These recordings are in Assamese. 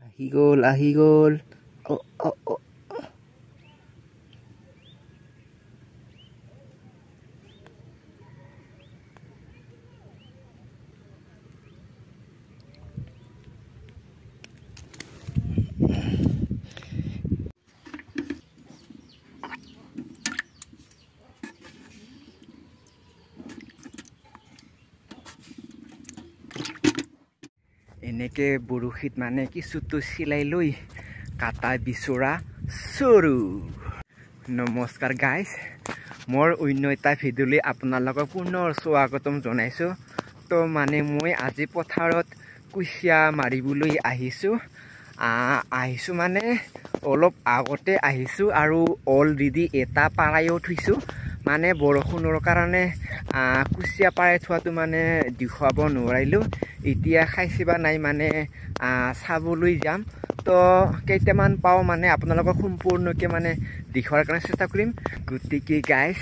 আহি গ'ল এনেকে বৰশীত মানে কিছুতো চিলাই লৈ কাটা বিচৰা চৰু। নমস্কাৰ গাইজ, মোৰ অন্য এটা ভিডিঅ'লৈ আপোনালোকক পুনৰ স্বাগতম জনাইছোঁ। তো মানে মই আজি পথাৰত কুচিয়া মাৰিবলৈ আহিছোঁ মানে অলপ আগতে আহিছোঁ আৰু অলৰেডি এটা পাৰায়ো থৈছোঁ। মানে বৰষুণৰ কাৰণে কুচিয়া পাৰাই থোৱাটো মানে দেখুৱাব নোৱাৰিলোঁ। এতিয়া খাইছে বা নাই মানে চাবলৈ যাম। তো কেইটামান পাওঁ মানে আপোনালোকক সম্পূৰ্ণকৈ মানে দেখুৱাৰ কাৰণে চেষ্টা কৰিম। গতিকে গাইজ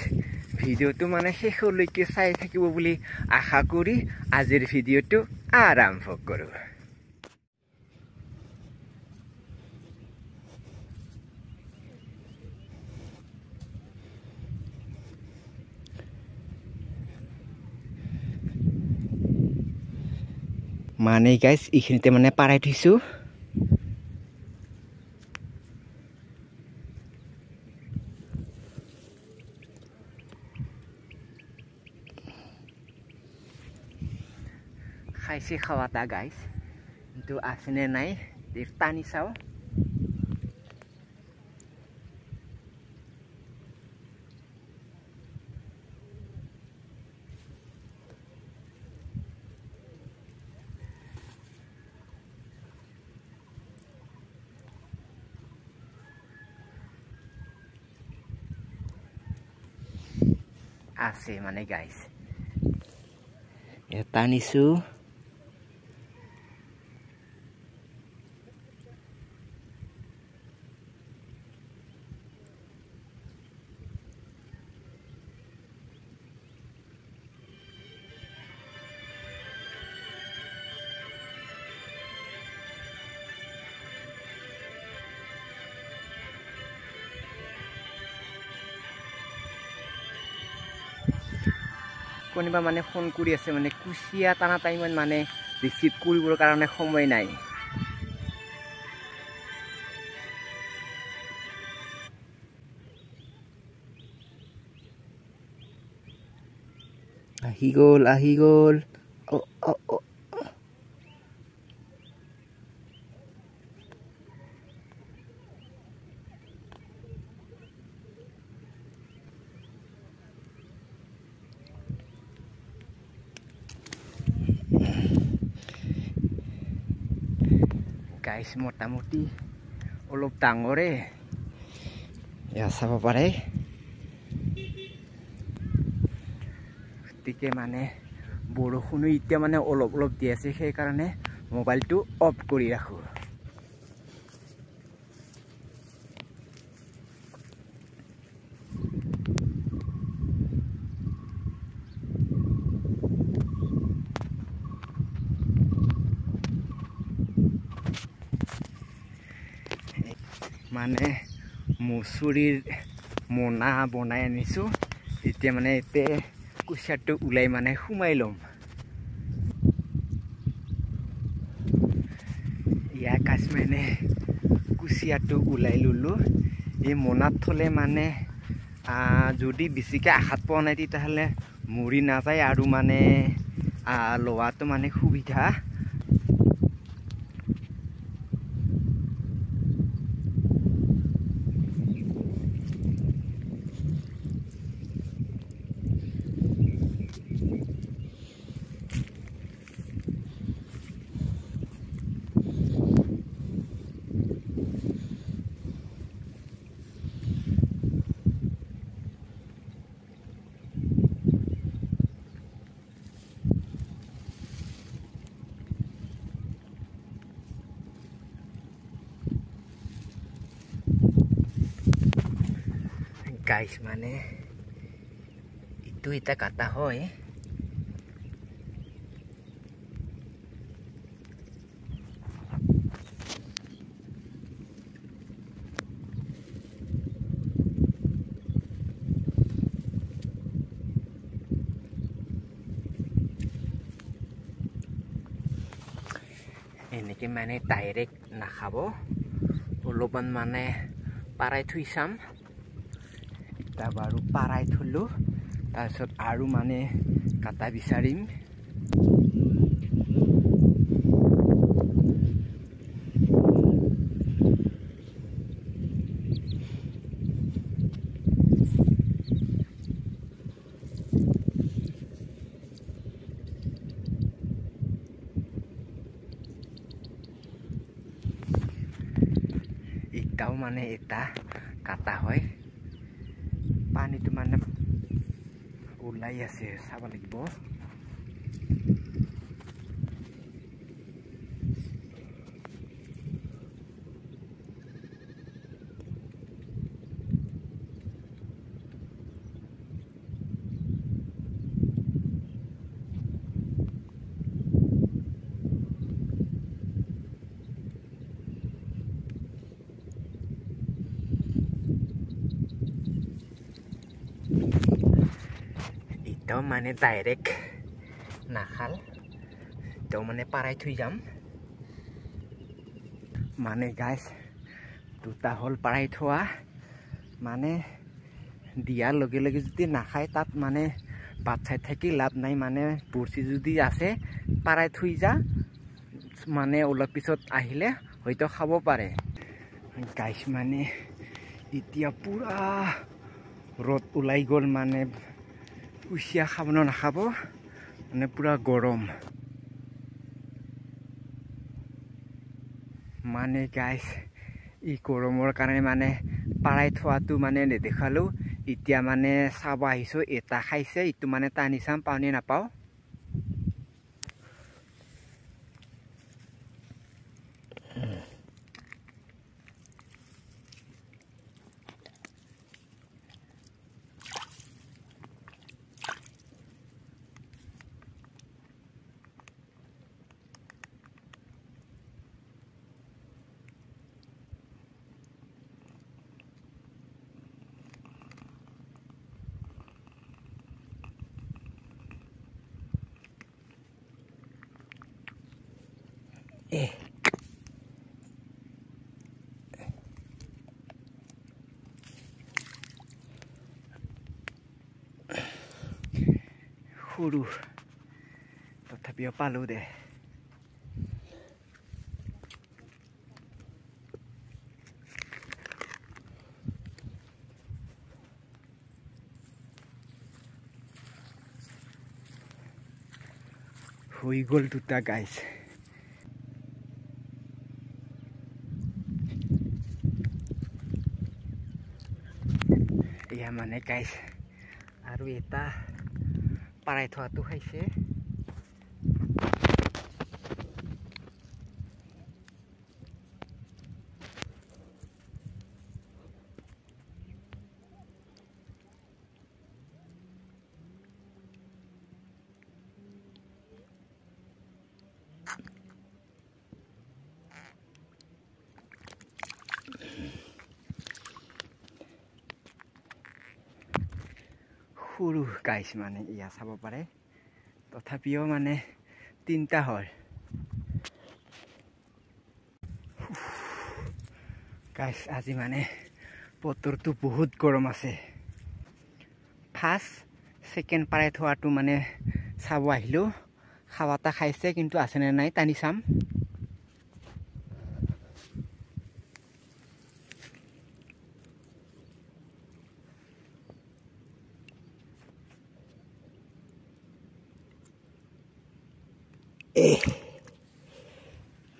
ভিডিঅ'টো মানে শেষলৈকে চাই থাকিব বুলি আশা কৰি আজিৰ ভিডিঅ'টো আৰম্ভ কৰোঁ। মানে গাইজ এইখিনিতে মানে পাৰাই থৈছোঁ। খাইছে খাওয়াটা গাইজ, কিন্তু আছেনে নাই টানি চাওঁ। আছে মানে গাইজ, এটা নিছোঁ। কোনোবা মানে ফোন কৰি আছে, মানে কুচিয়া টানা টাইমত মানে ৰিচিভ কৰিবৰ কাৰণে সময় নাই। আহি গ'ল গাইজ, মোটামুটি অলপ ডাঙৰে এয়া চাব পাৰে। গতিকে মানে বৰষুণো এতিয়া মানে অলপ দি আছে, সেইকাৰণে মোবাইলটো অফ কৰি ৰাখোঁ। মানে মচুৰিৰ মোনা বনাই আনিছোঁ। এতিয়া মানে এতিয়া কুচিয়াটো ওলাই মানে সোমাই ল'ম। ইয়াৰ কাজ মানে কুচিয়াটো ওলাই ল'লোঁ। এই মোনাত থ'লে মানে যদি বেছিকৈ আঘাত পোৱা নাই তেতিয়াহ'লে মৰি নাযায় আৰু মানে লোৱাটো মানে সুবিধা। গাইজ মানে ইটো এটা কাটা হয়। এনেকৈ মানে ডাইৰেক্ট নাখাব অলপমান মানে পাৰাই থৈ চাম এতিয়া বাৰু পাৰাই থলোঁ তাৰপিছত আৰু মানে কাটা বিচাৰিম এটাও মানে এটা কাটা হয় পানীটো মানে ওলাই আছে চাব লাগিব এটাও মানে ডাইৰেক্ট নাখাল এটাও মানে পাৰাই থৈ যাম মানে গাইছ দুটা হ'ল পাৰাই থোৱা মানে দিয়াৰ লগে লগে যদি নাখায় তাত মানে বাট চাই থাকি লাভ নাই মানে বৰশী যদি আছে পাৰাই থৈ যা মানে অলপ পিছত আহিলে হয়তো খাব পাৰে গাইছ মানে এতিয়া পুৰা ৰ'দ ওলাই গ'ল মানে কুচিয়া খাব নাখাব মানে পুৰা গৰম মানে গাইছ ই গৰমৰ কাৰণে মানে পাৰাই থোৱাটো মানে নেদেখালোঁ এতিয়া মানে চাব আহিছোঁ এটা খাইছে ইটো মানে টানি চাম পানী নাপাওঁ সৰু তথাপিও পালোঁ দে হৈ গ'ল দুটা গাইছ এয়া মানে গাইছ আৰু এটা পাৰাই থোৱাটো খাইছে সৰু গাইছ মানে ইয়া চাব পাৰে তথাপিও মানে তিনিটা হয় গাইছ আজি মানে বতৰটো বহুত গৰম আছে ফাৰ্ষ্ট ছেকেণ্ড পাৰাই থোৱাটো মানে চাব আহিলোঁ খাৱা এটা খাইছে কিন্তু আছেনে নাই টানি চাম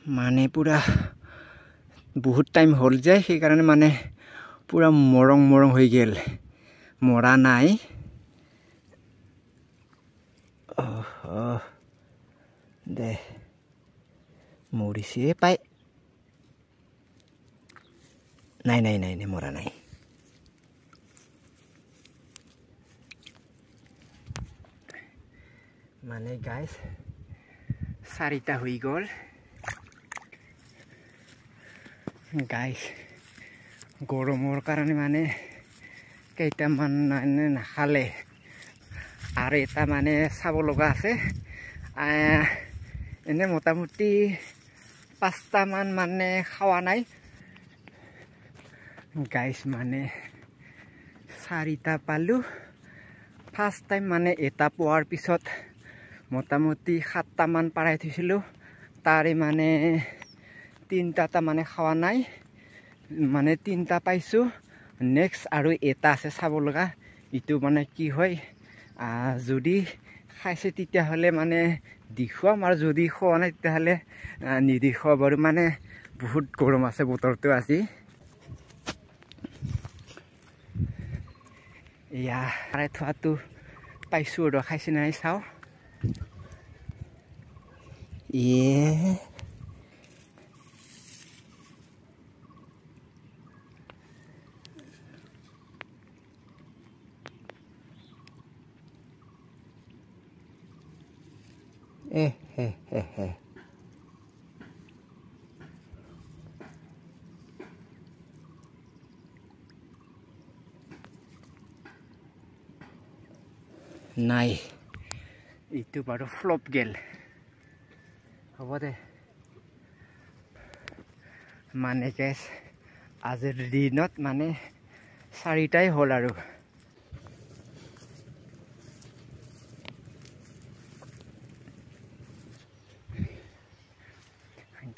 মানে পুৰা বহুত টাইম হ'ল যে সেইকাৰণে মানে পুৰা মৰং মৰং হৈ গ'ল মৰা নাই দে মৰিছে পাই নাই নাই নাই নাই মৰা নাই মানে গাইছ চাৰিটা হৈ গ'ল গাইছ গৰমৰ কাৰণে মানে কেইটামান মানে নাখালে আৰু এটা মানে চাব লগা আছে এনে মোটামুটি 5টামান মানে খাওয়া নাই গাইস মানে 4টা পালো ফার্স্ট টাইম মানে এটা পোৱাৰ পিছত মোটামুটি 7টামান পাৰাই থৈছিলো তাৰে মানে 3টা মানে খাওয়া নাই মানে 3টা পাইছো নেক্সট আৰু এটা আছে চাব লগা ইটো মানে কি হয় যদি খাইছে তেতিয়া হলে মানে দিখুৱাম আৰু যদি খোৱা নাই তেতিয়া হলে নিদিখুৱাম বাৰু মানে বহুত গৰম আছে বতৰটো আজি ইয়া আৰে থোৱাটো পাইছো আৰু খাইছে নাই চাও নাই ইটো বাৰু ফ্লপ গেল হ'ব দে মানে গেছ আজিৰ দিনত মানে 4টাই হ'ল আৰু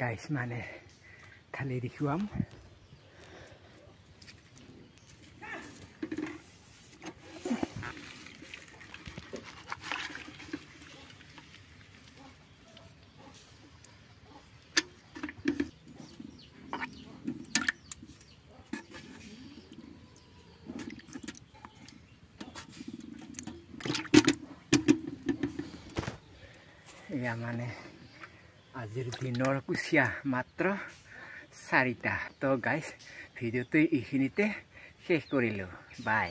গাইস মানে খালি দেখুৱাম ইয়া মানে আজিৰ দিনৰ কুচিয়া মাত্ৰ 4টা তো গাইস ভিডিওটো এইখিনিতে শেষ কৰিলো বাই